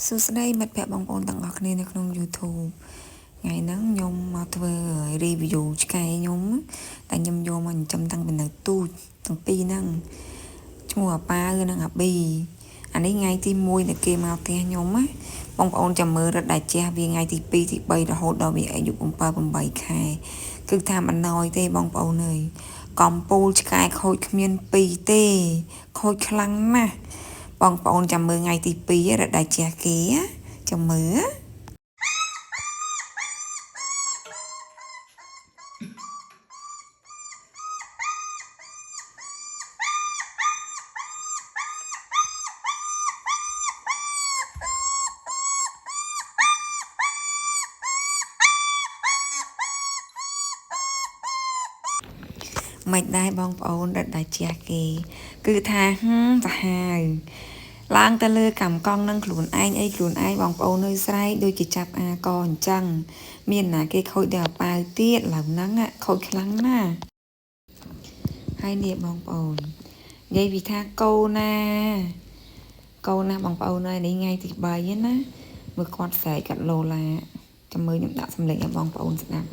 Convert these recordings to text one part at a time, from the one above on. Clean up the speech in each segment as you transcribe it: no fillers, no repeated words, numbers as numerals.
សួស្តីមិត្តភ័ក្តិបងប្អូនទាំងអស់គ្នានៅក្នុង YouTube ថ្ងៃហ្នឹងខ្ញុំមកធ្វើ review ឆ្កែខ្ញុំតែខ្ញុំយកមកចិញ្ចឹមតាំងពីនៅទូចទាំងពីរហ្នឹងឈ្មោះអាប៉ានិងអាប៊ីអានេះថ្ងៃទី1ដែលគេមកផ្ទះខ្ញុំណាបងប្អូនចាំមើលរត់ដែលជះវាថ្ងៃទី2ទី3រហូតដល់វាអាយុ7 8ខែគឺថាមិនណយទេបងប្អូនអើយកំពូលឆ្កែខូចគ្មាន2ទេខូចខ្លាំងណាស់បងប្អូនចាំមើលថ្ងៃទី2រត់ដែលជះគេចាំមើលមិនដែរបងប្អូនរត់ដែលជះគេគឺថាសាហាវឡើងទៅលើកម្មកង់នឹងខ្លួនឯងអីខ្លួនឯងបងប្អូននៅស្រែកដូចជាចាប់អាកអញ្ចឹងមានណាគេខូចដល់អាប៉ាវទៀតឡើងហ្នឹងខូចខ្លាំងណាស់ហើយនេះបងប្អូននិយាយពីថាកូនណាបងប្អូនហើយនេះថ្ងៃទី3ណាមើលគាត់ស្រែកកាត់ឡូឡាចាំមើលខ្ញុំដាក់សម្លេងឲ្យបងប្អូនស្ដាប់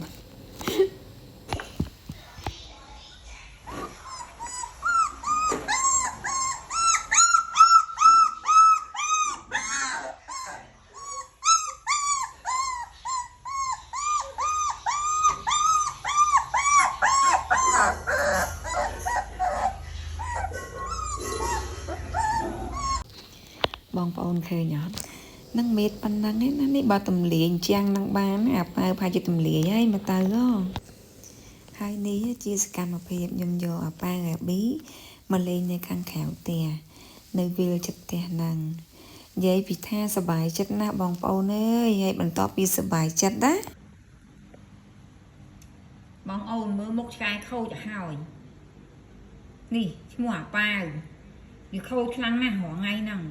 បងប្អូនឃើញអត់នឹងមេតប៉ុណ្ណឹងឯណានេះបើទំលាយជាងនឹងបានអាប៉ាវផាជាទំលាយហើយមកទៅហើយនេះជាសកម្មភាពខ្ញុំយកអាប៉ាវអាប៊ីមកលេងនៅខាងក្រៅផ្ទះនៅវាលចិត្តផ្ទះហ្នឹងនិយាយពីថាសប្បាយចិត្តណាស់បងប្អូនអើយហើយបន្ទាប់ពីសប្បាយចិត្តណាបងអូនមើលមុខឆ្កែខូចទៅហើយនេះឈ្មោះអាប៉ាវវាខូចខ្លាំងណាស់រាល់ថ្ងៃហ្នឹង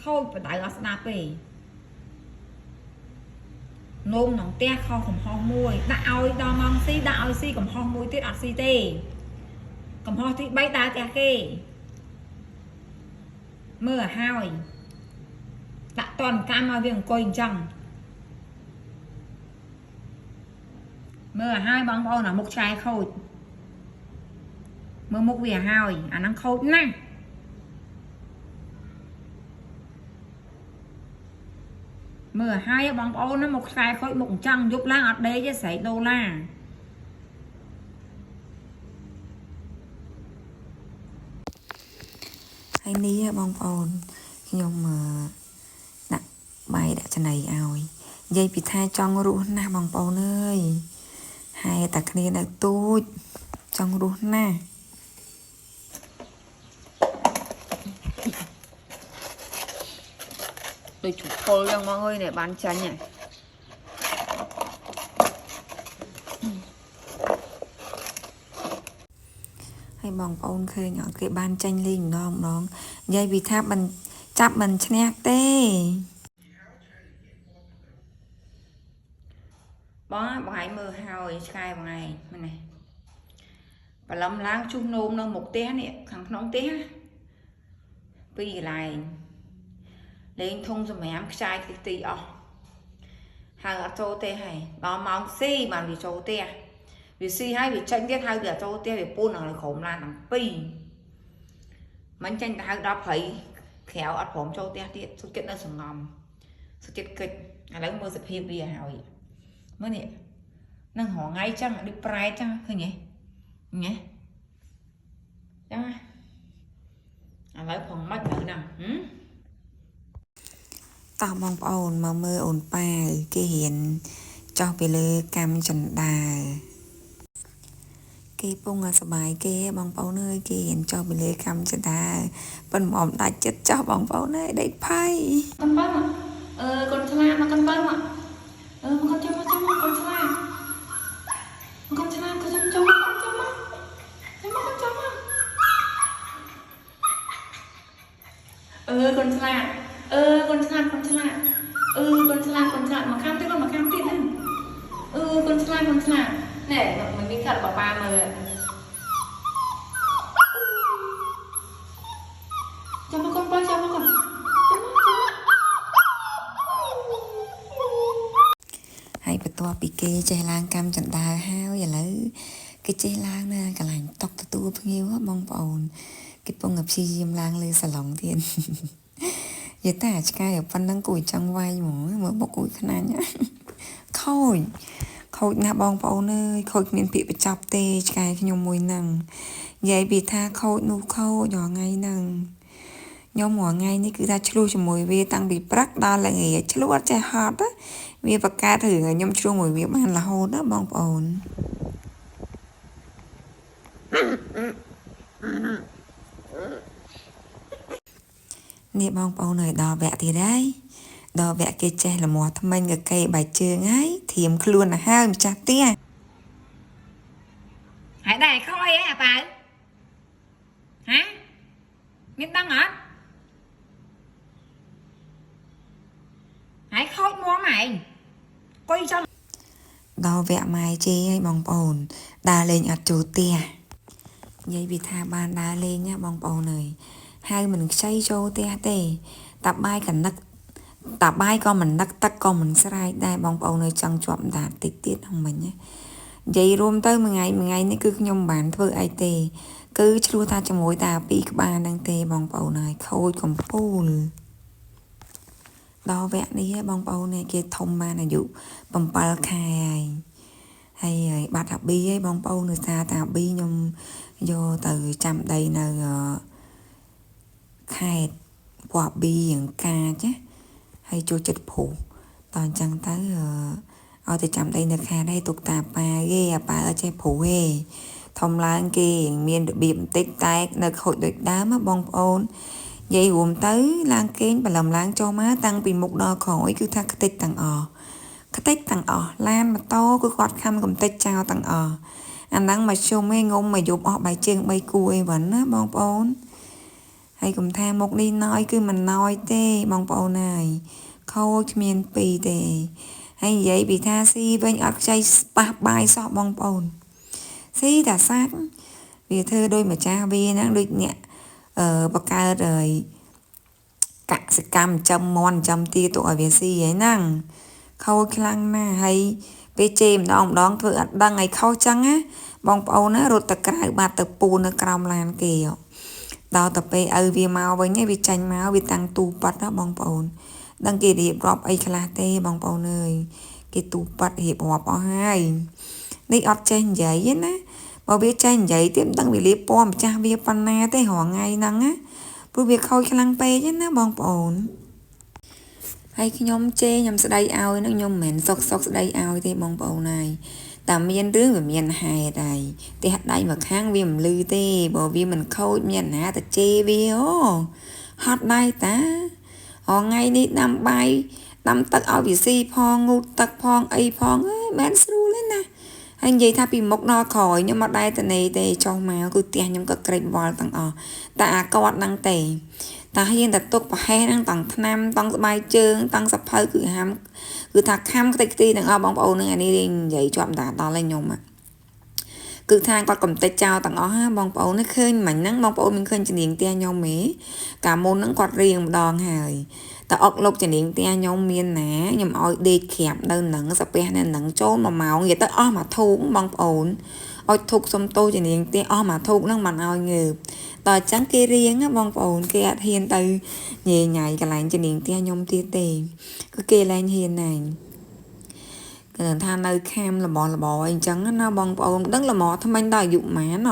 ខូចបដៅអត់ស្ដាប់ទេនោមក្នុងផ្ទះខុសកំហុសមួយដាក់ឲ្យដល់ម៉ោងស៊ីដាក់ឲ្យស៊ីកំហុសមួយទៀតអត់ស៊ីទេកំហុសទី3ដើរផ្ទះគេមើលឲ្យហើយដាក់តនកម្មឲ្យវាអង្គុយអញ្ចឹងមើលឲ្យហើយបងប្អូនអាមុខឆ្កែខូចមើលមុខវាឲ្យហើយអាហ្នឹងខូចណាស់មើលឲ្យបងប្អូនណាមកខ្សែខូចមុខអញ្ចឹងយប់ឡើងអត់ដេកទេស្រែកដូឡាហើយនេះបងប្អូនខ្ញុំដាក់បាយដាក់ចំណីឲ្យនិយាយពីថាចង់រស់ណាស់បងប្អូនអើយហើយតែគ្នានៅទូចចង់រស់ណាស់ដូចជពលចឹងមកអើយនេះបានចាញ់ហ៎ហើយបងប្អូនឃើញអត់គេបានចាញ់លេងម្ដងនិយាយពីថាមិនចាប់មិនឈ្នះទេបងឯងមើលហើយឆ្កែបងឯងមែនទេបលំឡើងជុះនោមនៅមុខផ្ទះនេះខាងក្នុងផ្ទះពីកន្លែងលេងធុងសម្រាមខ្ចាយទីអស់ហើយអត់ចូលទេហើយដល់ម៉ោងស៊ីបានវាចូលទេវាស៊ីហើយវាចេញទៀតហើយវាអត់ចូលទេវាពូននៅក្រុមឡានទាំងពីរមិនចេញទៅហៅដល់ព្រៃក្រៅអត់ព្រមចូលទេទៀតសុខចិត្តនៅសងំសុខចិត្តកិច្ចឥឡូវមើលសភាពវាហើយមើលនេះនឹងរងៃចឹងដូចប្រែចឹងឃើញទេញ៉េចឹងឥឡូវផងមិនទៅហ្នឹងតោះបងប្អូនមកមើលអូនប៉ាគេហ៊ានចោះទៅលើកម្មចន្ទាគេពងសบายគេបងប្អូនអើយគេហ៊ានចោះទៅលើកម្មចន្ទាប៉ុន្តែមកដាច់ចិត្តចោះបងប្អូនអើយដេកផៃកូនបើកូនឆ្លាតមកកូនបើមកមកកូនចាំមកកូនឆ្លាតមកកូនឆ្លាតកូនចាំមកកូនចាំមកមកកូនចាំមកកូនឆ្លាតកូនឆ្លាតកូនឆ្លាតកូនឆ្លាតមកខាំទៀតមកខាំទៀតហ្នឹងកូនឆ្លាតណែមិនមានកាត់ប៉ាមើលចាំមកកូនបើ ចាំមក ហើយបន្ទាប់ពីគេចេះឡើងកម្មចណ្ដើហើយឥឡូវគេចេះឡើងណាកន្លែងតុកទទួលភ្ញៀវបងប្អូនគេពងព្យាយាមឡើងលើសាឡុងទៀតយេតាឆ្កែប៉ុណ្ណឹងគួយចង់វាយហ្មងមើលមកគួយខ្នាញ់ខូចណាស់បងប្អូនអើយខូចគ្មានពាក្យបញ្ចប់ទេឆ្កែខ្ញុំមួយហ្នឹងនិយាយពីថាខូចនោះខូចរាល់ថ្ងៃហ្នឹងខ្ញុំរាល់ថ្ងៃនេះគឺថាឆ្លោះជាមួយវាតាំងពីព្រឹកដល់ល្ងាចឆ្លោះអត់ចេះហត់វាបកកើតរឿងខ្ញុំឆ្លោះមួយវាបានរហូតណាបងប្អូននេះបងប្អូនហើយដល់វគ្គទៀតហើយដល់វគ្គគេចេះលមាស់ថ្មិញកកេបាយជើងហើយធៀមខ្លួនទៅហើយម្ចាស់ទៀតហើយដែរខ້ອຍអាប៉ៅហ៎មានដឹងអត់ហើយខូចមួមឯងកុយចង់ដល់វគ្គម៉ែជេហើយបងប្អូនដើរលេងអត់ចូលផ្ទះនិយាយពីថាបានដើរលេងណាបងប្អូនអើយហៅមិនខ្ចីចូលផ្ទះទេតាបាយក៏នឹកតាបាយក៏មិននឹកទឹកក៏មិនស្រែកដែរបងប្អូននៅចង់ជាប់ដាតតិចទៀតហ្នឹងមិញណានិយាយរួមទៅមួយថ្ងៃនេះគឺខ្ញុំមិនបានធ្វើអីទេគឺឆ្លោះថាជាមួយតាពីរក្បាលហ្នឹងទេបងប្អូនហើយខូចកំពូលដល់វគ្គនេះបងប្អូនគេធំបានអាយុ7ខែហើយបាត់អាប៊ីហើយបងប្អូននៅសារតាអាប៊ីខ្ញុំយកទៅចាំដីនៅខេត្តពណ៌ប៊ីអង្ការណាហើយចូលចិត្តភូតអញ្ចឹងទៅឲ្យទៅចាំដីនៅខេត្តហើយទុកតាប៉ាគេអាប៉ាអត់ចេះភូទេធំឡើងគេមានរបៀបបន្តិចតែនៅខូចដូចដើមបងប្អូននិយាយរួមទៅឡើងគេងបលឹមឡើងចូលមកតាំងពីមុខដល់ក្រោយគឺថាខ្ទេចទាំងអស់ឡានម៉ូតូគឺគាត់ខំកំទេចចោលទាំងអស់អាហ្នឹងមកជុំឯងងុំមកយប់អស់បាយជើង3គូអីវ៉ាន់ណាបងប្អូនហើយកុំថាមុខនេះណយគឺមិនណយទេបងប្អូនហើយខូចគ្មានពីរទេហើយនិយាយពីថាស៊ីវិញអត់ខ្ចីប៉ះបាយសោះបងប្អូនស៊ីតែសាច់វាធ្វើដូចម្ចាស់វាហ្នឹងដូចអ្នកបកកើតហើយកសិកម្មចំមន់ចំទាទុកឲ្យវាស៊ីហ្នឹងខូចខ្លាំងណាស់ហើយពេលជេរម្ដងធ្វើអត់ដឹងឲ្យខុសចឹងណាបងប្អូនណារត់ទៅក្រៅបាត់ទៅពូនៅក្រោមឡានគេដល់ទៅពេលឲ្យវាមកវិញវាចាញ់មកវាតាំងទូប៉ាត់ណាបងប្អូនដឹងគេរៀបរាប់អីខ្លះទេបងប្អូនអើយគេទូប៉ាត់រៀបរាប់អស់ហើយនេះអត់ចេះនិយាយទេណាបើវាចេះនិយាយទៀតមិនដឹងវាលៀបពណ៌ម្ចាស់វាប៉ុណ្ណាទេរងថ្ងៃហ្នឹងណាព្រោះវាខូចខ្លាំងពេកណាបងប្អូនហើយខ្ញុំជេរខ្ញុំស្ដីឲ្យហ្នឹងខ្ញុំមិនមែនសុកស្ដីឲ្យទេបងប្អូនហើយតែមានរឿងវាមានហេតុហើយផ្ទះដៃមកខាងវាមិនលឺទេបើវាមិនខូចមានណាទៅជេរវាហត់ដៃតាថ្ងៃនេះដាំបាយដាំទឹកឲ្យវាស៊ីផងងូតទឹកផងអីផងមិនស្រួលទេណាហើយនិយាយថាពីមុខដល់ក្រោយខ្ញុំអត់ដែរតនេទេចុះមកគឺផ្ទះខ្ញុំក៏ក្រេកវល់ទាំងអស់តែអាគាត់ហ្នឹងទេតាហ៊ានតែទុកប្រហែសហ្នឹងតង់ថ្នាំតង់ស្បែកជើងតង់សភៅគឺហាំគឺថាខំខ្ទេចខ្ទីទាំងអស់បងប្អូននឹងអានេះនិយាយជាប់តាដល់ឲ្យខ្ញុំគឺថាគាត់កំទេចចោលទាំងអស់ណាបងប្អូនឃើញមិញហ្នឹងបងប្អូនមិនឃើញជំនាញផ្ទះខ្ញុំទេកាលមុនហ្នឹងគាត់រៀងម្ដងហើយតែអុកលោកជំនាញផ្ទះខ្ញុំមានណាខ្ញុំឲ្យដេកក្រាបនៅនឹងសាពះនៅនឹងចូល1ម៉ោងនិយាយទៅអស់មួយធូបបងប្អូនឲ្យធូបសុំតូជំនាញផ្ទះអស់មួយធូបហ្នឹងមិនឲ្យងើបតើអញ្ចឹងគេរៀងបងប្អូនគេអត់ហ៊ានទៅញ៉ៃញ៉ៃកន្លែងជំនាញផ្ទះខ្ញុំទៀតទេគឺគេឡើងហ៊ានណាស់គឺថានៅខាមលបអីអញ្ចឹងណាបងប្អូនដឹងលមថ្មិញដល់អាយុម៉ាន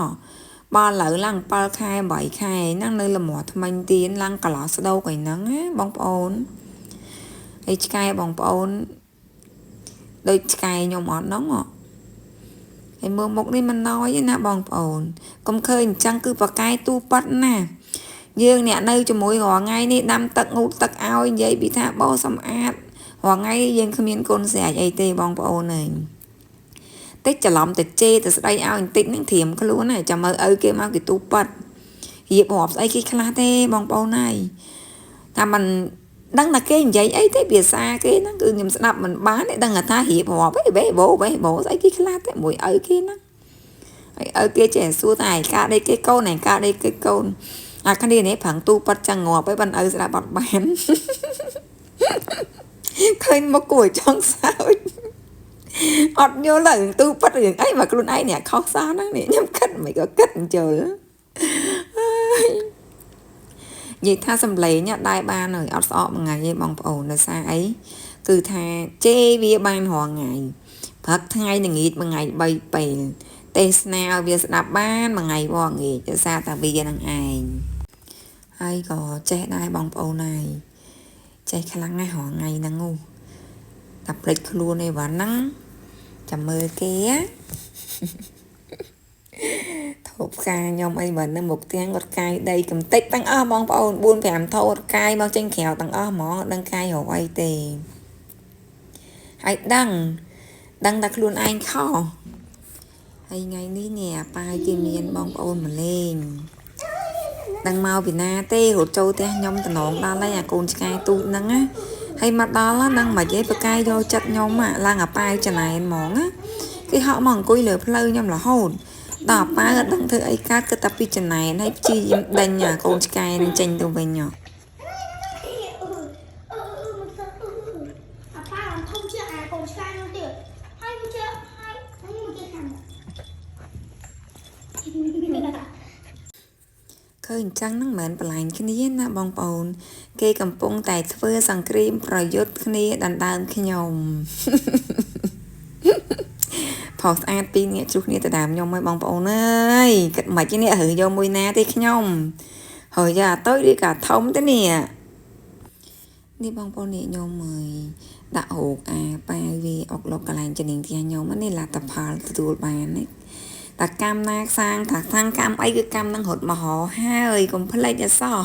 បើឥឡូវឡើង7ខែ8ខែហ្នឹងនៅលមថ្មិញទៀនឡើងកន្លោះស្ដោកអីហ្នឹងណាបងប្អូនហើយឆ្កែបងប្អូនដូចឆ្កែខ្ញុំអត់ហ្នឹងហើយមើលមុខនេះមិនណយទេណាបងប្អូនកុំឃើញអញ្ចឹងគឺប្រកែកទូប៉ាត់ណាយើងអ្នកនៅជាមួយរាល់ថ្ងៃនេះដាំទឹកងូតទឹកឲ្យនិយាយពីថាបោសសម្អាតរាល់ថ្ងៃយើងគ្មានកូនស្រាច់អីទេបងប្អូនហើយតិចច្រឡំទៅជេរទៅស្ដីឲ្យបន្តិចហ្នឹងធៀមខ្លួនណាចាំមើលឪគេមកគេទូប៉ាត់រៀបរាប់ស្អីគេខ្លះទេបងប្អូនហើយថាមិនដឹងថាគេនិយាយអីទេភាសាគេហ្នឹងគឺខ្ញុំស្ដាប់មិនបានទេដឹងថារៀបរាប់អីបេបោស្អីគេខ្លះទេមួយឪគេហ្នឹងហើយឪគេចេះសួរតែឯកាដេកគេកូនឯកាដេកគេកូន គ្នានេះប្រាំងទូប៉ាត់ចាំងងាប់ឲ្យបានឪស្ដាប់អត់បានឃើញមកគួរចង់សើចអត់យល់ឡើងទូប៉ាត់រឿងអីមកខ្លួនឯងនេះខុសសោះហ្នឹងនេះខ្ញុំគិតមិនក៏គិតអញ្ជល់និយាយថាសំឡេងដែរបានហើយអត់ស្អកមួយថ្ងៃទេបងប្អូនដោយសារអីគឺថាជេរវាបានរាល់ថ្ងៃព្រឹកថ្ងៃល្ងាចមួយថ្ងៃ3ពេលទេសនាឲ្យវាស្ដាប់បានមួយថ្ងៃវងងាយដោយសារតែវានឹងឯងហើយក៏ចេះដែរបងប្អូនហើយចេះខ្លាំងណាស់រាល់ថ្ងៃហ្នឹងតែភ្លេចខ្លួនឯវ៉ាន់ហ្នឹងចាំមើលគេធូបផ្កាខ្ញុំអីបើនៅមុខទាំងគាត់កាយដីកំតិចទាំងអស់បងប្អូន 4-5 ថោគាត់កាយមកចេញក្រៅទាំងអស់ហ្មងដឹងកាយរកអីទេហើយដឹងតែខ្លួនឯងខុសហើយថ្ងៃនេះនេះប៉ាគេមានបងប្អូនមកលេងដឹងមកពីណាទេរត់ចូលផ្ទះខ្ញុំតំណងដល់ហើយអាកូនឆ្កែទូចហ្នឹងណាហើយមកដល់ហ្នឹងមិនហីប្រកាយយកចិត្តខ្ញុំឡើងអាប៉ាវចំណែនហ្មងណាគេហក់មកអង្គុយលើផ្លូវខ្ញុំរហូតដល់ប៉ាអត់ដឹងធ្វើអីកើតគិតតែពីចំណែនហើយព្យាយាមដេញអាកូនឆ្កែនឹងចេញទៅវិញអាប៉ាធំជាងអាកូនឆ្កែនោះទៀតហើយវាជាហើយមកគេខាងឃើញអញ្ចឹងហ្នឹងមិនមែនបន្លែងគ្នាណាបងប្អូនគេកំពុងតែធ្វើសង្គ្រាមប្រយុទ្ធគ្នាដណ្ដើមខ្ញុំផុសស្អាតពីរនាក់ជួសគ្នាទៅដើមខ្ញុំហើយបងប្អូនអើយគិតមិនខ្មិចនេះរឿងយកមួយណាទេខ្ញុំហើយយ៉ាតូចឬក៏ធំទេនេះបងប្អូននេះខ្ញុំអើយដាក់រោគអាប៉ាវាអុកលុកកន្លែងជំនាញផ្ទះខ្ញុំនេះលទ្ធផលទទួលបាននេះតែកម្មណាសាងថាខាងកម្មអីគឺកម្មនឹងរត់មហោហើយកុំភ្លេចអសោះ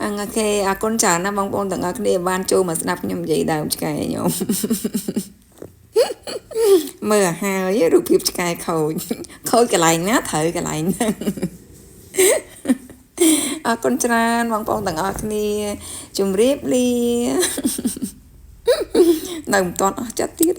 អូខេអរគុណច្រើនណាបងប្អូនទាំងអស់គ្នាបានចូលមកស្ដាប់ខ្ញុំនិយាយដើមឆ្កែខ្ញុំមើលហើយរូបភាពឆ្កែខូចកន្លែងណាត្រូវកន្លែងហ្នឹងអរគុណច្រើនបងប្អូនទាំងអស់គ្នាជម្រាបលានៅមិនទាន់អស់ចិត្តទៀត